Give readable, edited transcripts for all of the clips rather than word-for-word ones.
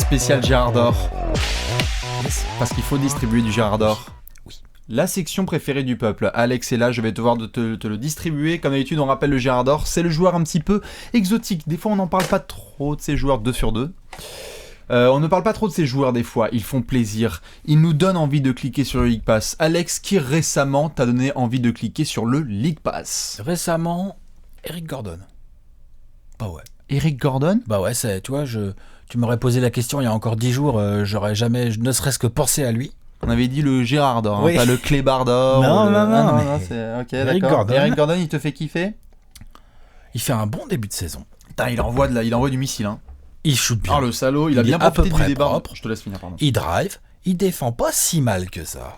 spécial Gérard d'Or. Parce qu'il faut distribuer du Gérard d'Or. Oui. La section préférée du peuple. Alex est là, je vais te voir de te le distribuer. Comme d'habitude, on rappelle le Gérard d'Or. C'est le joueur un petit peu exotique. Des fois, on n'en parle pas trop de ces joueurs 2 sur 2. On ne parle pas trop de ces joueurs des fois, ils font plaisir, ils nous donnent envie de cliquer sur le League Pass. Alex, qui récemment t'a donné envie de cliquer sur le League Pass? Récemment, Eric Gordon. Bah ouais. Eric Gordon? Bah ouais, tu vois, tu m'aurais posé la question il y a encore 10 jours, j'aurais jamais, ne serait-ce que pensé à lui. On avait dit le Gérard d'Or, oui. Pas le Clébar d'Or. Non, c'est... Ok, Eric d'accord. Gordon. Eric Gordon, il te fait kiffer? Il fait un bon début de saison. Putain, il envoie du missile, hein. Il shoot bien. Ah, le salaud, il a bien à peu profité près du débat. propre. Je te laisse finir, pardon. Il drive, il défend pas si mal que ça.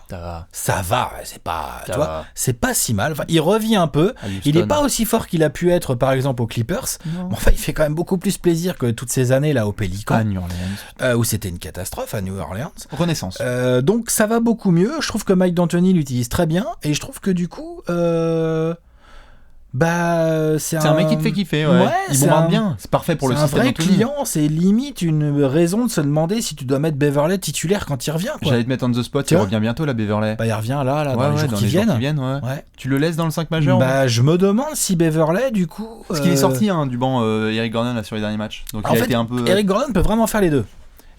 Ça va, c'est pas, tu vois, c'est pas si mal. Enfin, il revient un peu. Il est pas aussi fort qu'il a pu être, par exemple, aux Clippers. Non. Mais enfin, il fait quand même beaucoup plus plaisir que toutes ces années là au Pélican. À New Orleans. Où c'était une catastrophe à New Orleans. Renaissance. Donc ça va beaucoup mieux. Je trouve que Mike D'Antoni l'utilise très bien. Et je trouve que du coup... c'est un mec qui te fait kiffer, ouais. Il bombarde bien, c'est parfait pour le système. C'est un vrai client, c'est limite une raison de se demander si tu dois mettre Beverley titulaire quand il revient, quoi. J'allais te mettre on the spot, il revient bientôt là, Beverley. Bah il revient là dans les jours qui viennent. Ouais. Tu le laisses dans le 5 majeur? Bah je me demande si Beverley du coup... Parce qu'il est sorti du banc Eric Gordon là, sur les derniers matchs. Donc en il a fait, été un peu... Eric Gordon peut vraiment faire les deux.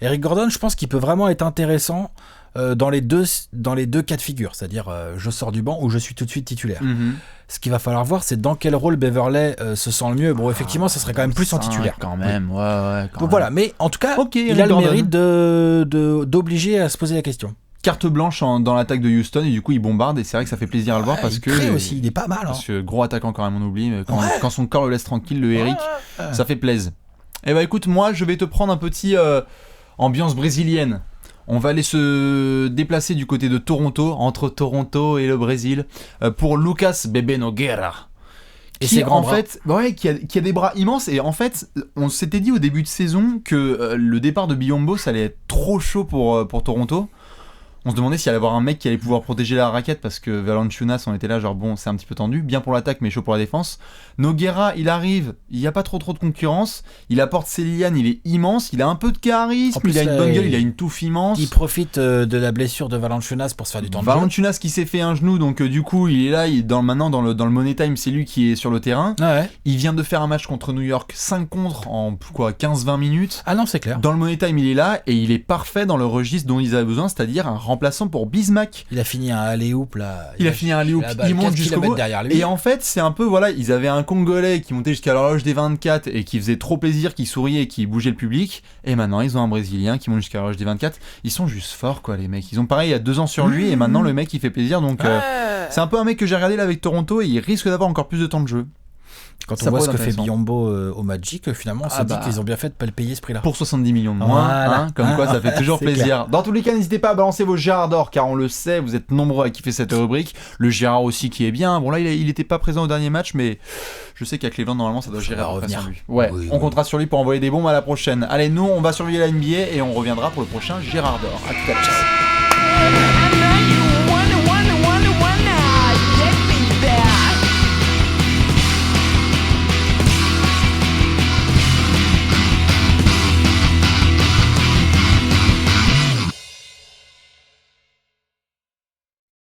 Eric Gordon, je pense qu'il peut vraiment être intéressant dans les deux cas de figure, c'est-à-dire je sors du banc ou je suis tout de suite titulaire. Mm-hmm. Ce qu'il va falloir voir, c'est dans quel rôle Beverley se sent le mieux. Bon, effectivement, ça serait quand même plus en titulaire. Quand même, ouais. Donc voilà, mais en tout cas, il a le mérite d'obliger à se poser la question. Carte blanche dans l'attaque de Houston, et du coup il bombarde, et c'est vrai que ça fait plaisir à le voir parce il que... crée aussi, il est pas mal. Parce que gros attaquant quand même, on oublie, mais quand son corps le laisse tranquille, le Eric, ça fait plaisir. Et bah écoute, moi je vais te prendre un petit ambiance brésilienne. On va aller se déplacer du côté de Toronto, entre Toronto et le Brésil, pour Lucas Bebe Nogueira. Et ses grands bras. Fait, qui a des bras immenses. Et en fait, on s'était dit au début de saison que le départ de Biyombo, ça allait être trop chaud pour Toronto. On se demandait s'il allait y avoir un mec qui allait pouvoir protéger la raquette, parce que Valanciunas, on était là genre bon, c'est un petit peu tendu, bien pour l'attaque mais chaud pour la défense. Nogueira, il arrive, il n'y a pas trop de concurrence, il apporte ses lianes, il est immense, il a un peu de charisme, il a une bonne gueule, il a une touffe immense. Il profite de la blessure de Valanciunas pour se faire du temps de jeu. Valanciunas qui s'est fait un genou, donc du coup il est là, maintenant dans le Money Time, c'est lui qui est sur le terrain. Ouais. Il vient de faire un match contre New York, 5 contre en 15-20 minutes. Ah non, c'est clair. Dans le Money Time il est là, et il est parfait dans le registre dont ils avaient besoin, c'est-à-dire un remplaçant pour Bismack. Il a fini un alley-oop là. Il monte jusqu'au bout. Derrière lui. Et en fait, c'est un peu ils avaient un Congolais qui montait jusqu'à l'horloge des 24 et qui faisait trop plaisir, qui souriait et qui bougeait le public. Et maintenant, ils ont un Brésilien qui monte jusqu'à l'horloge des 24. Ils sont juste forts, quoi, les mecs. Ils ont pareil il y a 2 ans sur lui et maintenant le mec il fait plaisir. Donc c'est un peu un mec que j'ai regardé là avec Toronto et il risque d'avoir encore plus de temps de jeu. Quand on voit ce que fait Biyombo au Magic, finalement, on se dit qu'ils ont bien fait de pas le payer ce prix-là. Pour 70 millions de moins, comme quoi ça fait toujours plaisir. Clair. Dans tous les cas, n'hésitez pas à balancer vos Gérard d'Or, car on le sait, vous êtes nombreux à kiffer cette rubrique. Le Gérard aussi qui est bien. Bon là, il était pas présent au dernier match, mais je sais qu'à Cleveland, normalement, ça doit gérer revenir. Lui. Ouais, oui, on comptera sur lui pour envoyer des bombes à la prochaine. Allez, nous, on va surveiller la NBA et on reviendra pour le prochain Gérard d'Or. À tout à l'heure.